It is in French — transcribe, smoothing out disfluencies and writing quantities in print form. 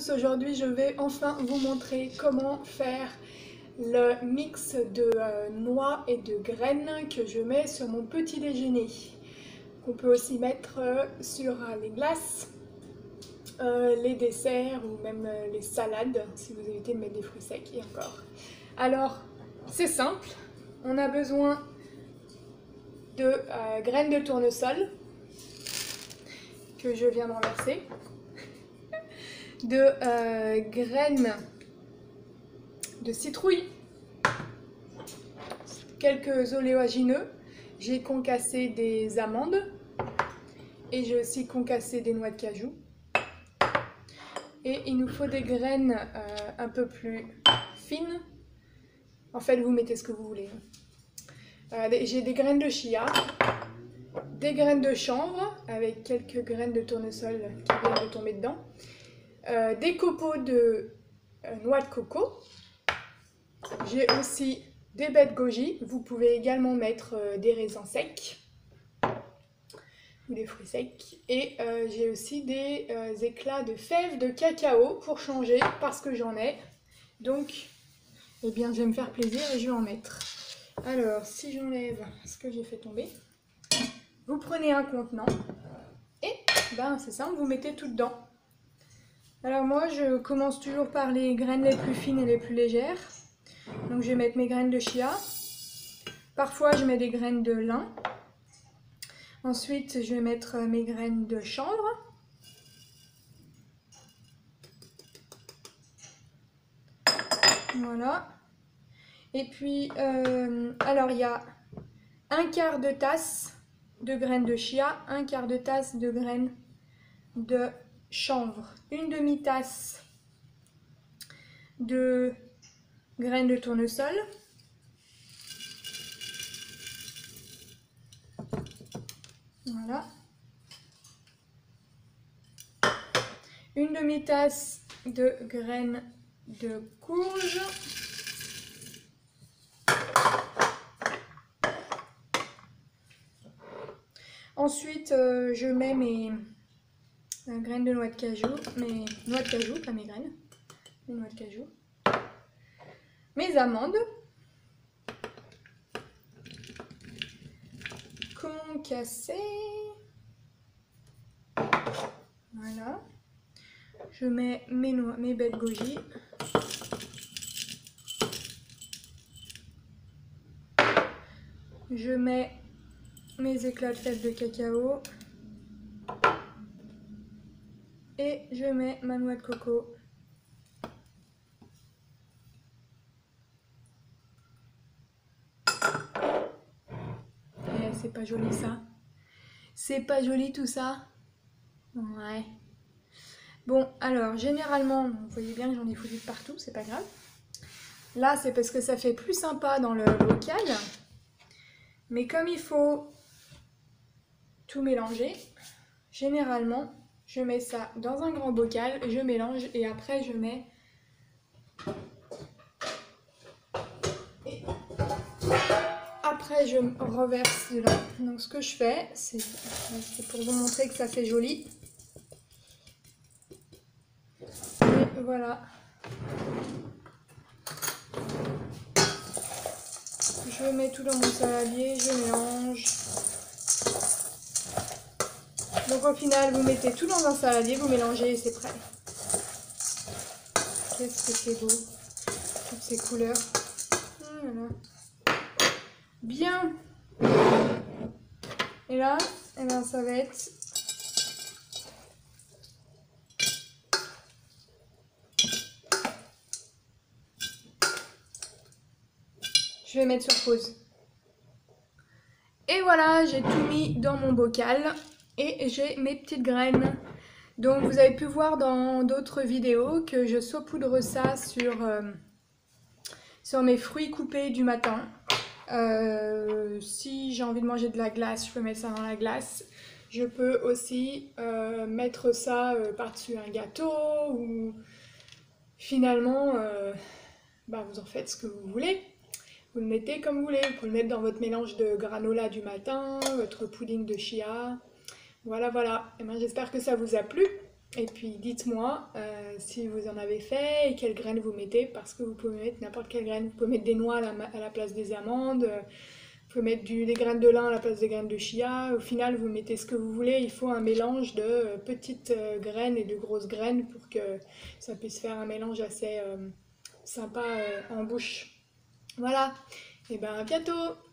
tous, aujourd'hui je vais enfin vous montrer comment faire le mix de noix et de graines que je mets sur mon petit déjeuner. On peut aussi mettre sur les glaces, les desserts ou même les salades si vous évitez de mettre des fruits secs et encore. Alors c'est simple, on a besoin de graines de tournesol que je viens de renverser, de graines de citrouille, quelques oléagineux, j'ai concassé des amandes et j'ai aussi concassé des noix de cajou. Et il nous faut des graines un peu plus fines. En fait, vous mettez ce que vous voulez. J'ai des graines de chia, des graines de chanvre avec quelques graines de tournesol qui viennent de tomber dedans, des copeaux de noix de coco. J'ai aussi des baies de goji. Vous pouvez également mettre des raisins secs ou des fruits secs. Et j'ai aussi des éclats de fèves de cacao pour changer parce que j'en ai. Donc, eh bien, je vais me faire plaisir et je vais en mettre. Alors, si j'enlève ce que j'ai fait tomber, vous prenez un contenant et ben, c'est simple, vous mettez tout dedans. Alors moi, je commence toujours par les graines les plus fines et les plus légères. Donc je vais mettre mes graines de chia. Parfois je mets des graines de lin. Ensuite je vais mettre mes graines de chanvre. Voilà. Et puis alors il y a un quart de tasse de graines de chia, un quart de tasse de graines de chanvre, une demi-tasse de graines de tournesol, voilà, une demi-tasse de graines de courge, ensuite je mets mes graines de noix de cajou, mes noix de cajou, pas mes graines, mes noix de cajou, mes amandes, concassées, voilà, je mets mes baies de goji, je mets mes éclats de fèves de cacao et je mets ma noix de coco. C'est pas joli ça. C'est pas joli tout ça. Ouais. Bon, alors généralement, vous voyez bien que j'en ai foutu de partout, c'est pas grave. Là, c'est parce que ça fait plus sympa dans le bocal. Mais comme il faut tout mélanger, généralement, je mets ça dans un grand bocal, je mélange et après je mets... Après, je reverse dedans. Donc, ce que je fais, c'est pour vous montrer que ça fait joli. Et voilà. Je mets tout dans mon saladier, je mélange. Donc, au final, vous mettez tout dans un saladier, vous mélangez et c'est prêt. Qu'est-ce que c'est beau. Toutes ces couleurs. Voilà. Bien. Et là, eh ben, ça va être je vais mettre sur pause. Et voilà, j'ai tout mis dans mon bocal et j'ai mes petites graines. Donc vous avez pu voir dans d'autres vidéos que je saupoudre ça sur mes fruits coupés du matin. Si j'ai envie de manger de la glace, je peux mettre ça dans la glace. Je peux aussi mettre ça par-dessus un gâteau ou finalement, bah, vous en faites ce que vous voulez. Vous le mettez comme vous voulez. Vous pouvez le mettre dans votre mélange de granola du matin, votre pudding de chia. Voilà, voilà. Et ben, j'espère que ça vous a plu. Et puis dites-moi si vous en avez fait et quelles graines vous mettez, parce que vous pouvez mettre n'importe quelle graine. Vous pouvez mettre des noix à la place des amandes, vous pouvez mettre des graines de lin à la place des graines de chia. Au final, vous mettez ce que vous voulez. Il faut un mélange de petites graines et de grosses graines pour que ça puisse faire un mélange assez sympa en bouche. Voilà, et ben à bientôt!